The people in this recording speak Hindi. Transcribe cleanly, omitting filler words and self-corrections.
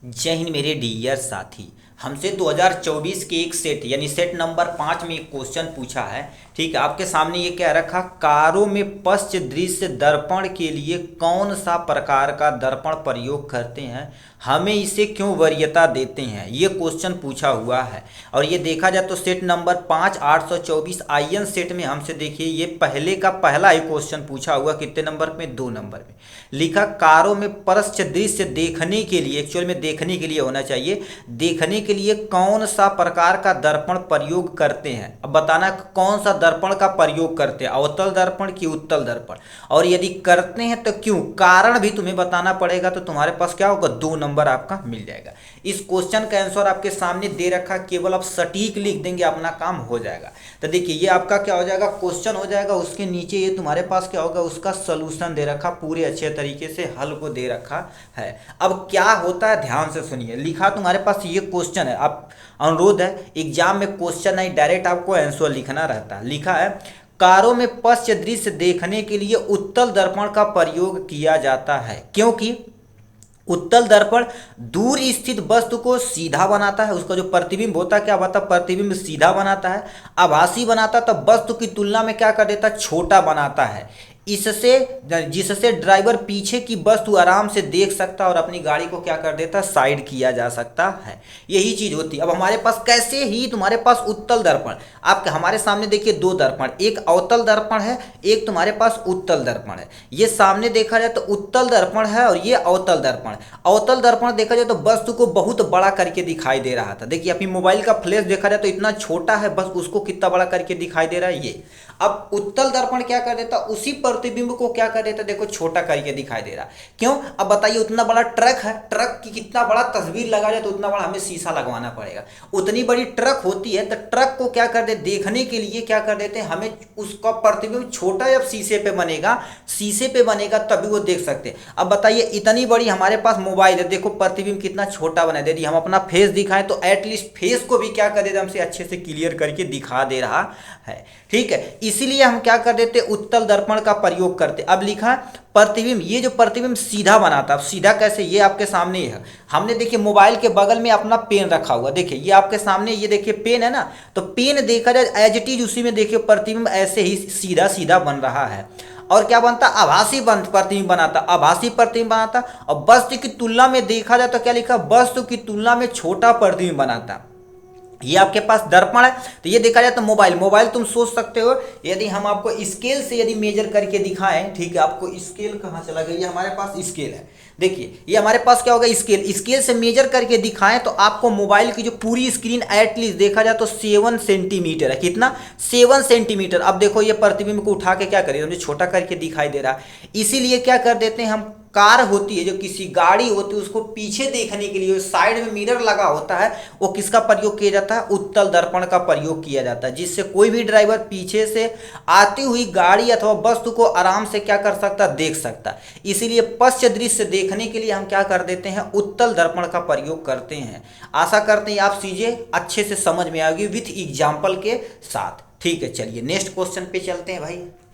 जय हिंद मेरे डियर साथी। हमसे 2024 के एक सेट यानी सेट नंबर 5 में एक क्वेश्चन पूछा है। ठीक है, आपके सामने ये क्या रखा, कारों में पश्च दृश्य दर्पण के लिए कौन सा प्रकार का दर्पण प्रयोग करते हैं, हमें इसे क्यों वरीयता देते हैं, ये क्वेश्चन पूछा हुआ है। और ये देखा जाए तो सेट नंबर 5 824 आईएन सेट में हमसे देखिए ये पहले का पहला ही क्वेश्चन पूछा हुआ। कितने नंबर में? 2 नंबर में। लिखा कारों में पश्च दृश्य देखने के लिए, एक्चुअल में देखने के लिए होना चाहिए, देखने के लिए कौन सा प्रकार का दर्पण प्रयोग करते हैं। अब बताना कौन सा दर्पण का प्रयोग करते हैं, अवतल दर्पण की उत्तल दर्पण, और यदि करते हैं तो क्यों, कारण भी तुम्हें बताना पड़ेगा। तो तुम्हारे पास क्या होगा, 2 नंबर आपका मिल जाएगा। इस क्वेश्चन का आंसर आपके सामने दे रखा, केवल आप सटीक लिख देंगे, अपना काम हो जाएगा। तो देखिए ये आपका क्या हो जाएगा, क्वेश्चन हो जाएगा, उसके नीचे ये तुम्हारे पास क्या होगा, उसका सोल्यूशन दे रखा, पूरे अच्छे तरीके से हल को दे रखा है। अब क्या होता है ध्यान से सुनिए। लिखा तुम्हारे पास ये क्वेश्चन है, आप अनुरोध है एग्जाम में क्वेश्चन नहीं डायरेक्ट आपको आंसर लिखना रहता है। लिखा है कारों में पश्च दृश्य देखने के लिए उत्तल दर्पण का प्रयोग किया जाता है, क्योंकि उत्तल दर्पण दूर स्थित वस्तु को सीधा बनाता है, उसका जो प्रतिबिंब होता है क्या होता है, प्रतिबिंब सीधा बनाता है, आभासी बनाता है, तब वस्तु की तुलना में क्या कर देता है, छोटा बनाता है। इससे जिससे ड्राइवर पीछे की वस्तु आराम से देख सकता है और अपनी गाड़ी को क्या कर देता है, साइड किया जा सकता है। यही चीज होती है। अब हमारे पास कैसे ही तुम्हारे पास उत्तल दर्पण, आप हमारे सामने देखिए 2 दर्पण, एक अवतल दर्पण है, एक तुम्हारे पास उत्तल दर्पण है। ये सामने देखा जाए तो उत्तल दर्पण है और ये अवतल दर्पण। अवतल दर्पण देखा जाए तो वस्तु को बहुत बड़ा करके दिखाई दे रहा था। देखिए अपनी मोबाइल का फ्लैश देखा जाए तो इतना छोटा है, बस उसको कितना बड़ा करके दिखाई दे रहा है ये। अब उत्तल दर्पण क्या कर देता, उसी प्रतिबिंब को क्या कर देता, देखो छोटा करके दिखाई दे रहा। क्यों? अब बताइए, उतना बड़ा ट्रक है, ट्रक की कितना बड़ा तस्वीर लगा जाए तो उतना बड़ा हमें शीशा लगवाना पड़ेगा। उतनी बड़ी ट्रक होती है तो ट्रक को क्या कर दे, देखने के लिए क्या कर देते हैं, हमें उसका प्रतिबिंब छोटा जब शीशे पे बनेगा, शीशे पे बनेगा तभी वो देख सकते हैं। अब बताइए इतनी बड़ी हमारे पास मोबाइल है, देखो प्रतिबिंब कितना छोटा बना दे, हम अपना फेस दिखाएं तो एटलीस्ट फेस को भी क्या कर देते, हमसे अच्छे से क्लियर करके दिखा दे रहा है। ठीक है, इसीलिए हम क्या कर देते, उत्तल दर्पण का प्रयोग करते। अब लिखा प्रतिबिंब, ये जो प्रतिबिंब सीधा बनाता, अब सीधा कैसे, ये आपके सामने है। हमने देखिए मोबाइल के बगल में अपना पेन रखा हुआ, देखिए ये आपके सामने, ये देखिए पेन है ना, तो पेन देखा जाए एज इट इज उसी में देखिए प्रतिबिंब ऐसे ही सीधा सीधा बन रहा है। और क्या बनता, आभासी प्रतिबिंब बनाता, आभासी प्रतिबिंब बनाता। और वस्तु की तुलना में देखा जाए तो क्या लिखा, वस्तु की तुलना में छोटा प्रतिबिंब बनाता। ये आपके पास दर्पण है। तो ये देखा जाए तो मोबाइल तुम सोच सकते हो, यदि हम आपको स्केल से यदि मेजर करके दिखाएं, ठीक है, आपको स्केल कहाँ चला गया, ये हमारे पास स्केल है। देखिए ये हमारे पास क्या होगा, स्केल से मेजर करके दिखाएं तो आपको मोबाइल की जो पूरी स्क्रीन एटलीस्ट देखा जाए तो 7 सेंटीमीटर है। कितना? 7 सेंटीमीटर। अब देखो ये प्रतिबिंब को उठा के क्या करिए, मुझे छोटा करके दिखाई दे रहा है। इसीलिए क्या कर देते हैं हम, कार होती है जो किसी गाड़ी होती है उसको पीछे देखने के लिए साइड में मिरर लगा होता है, वो किसका प्रयोग किया जाता है, उत्तल दर्पण का प्रयोग किया जाता है, जिससे कोई भी ड्राइवर पीछे से आती हुई गाड़ी अथवा वस्तु को आराम से क्या कर सकता, देख सकता। इसीलिए पश्च दृश्य देखने के लिए हम क्या कर देते हैं, उत्तल दर्पण का प्रयोग करते हैं। आशा करते हैं आप चीजें अच्छे से समझ में आएगी विथ एग्जाम्पल के साथ। ठीक है, चलिए नेक्स्ट क्वेश्चन पे चलते हैं भाई।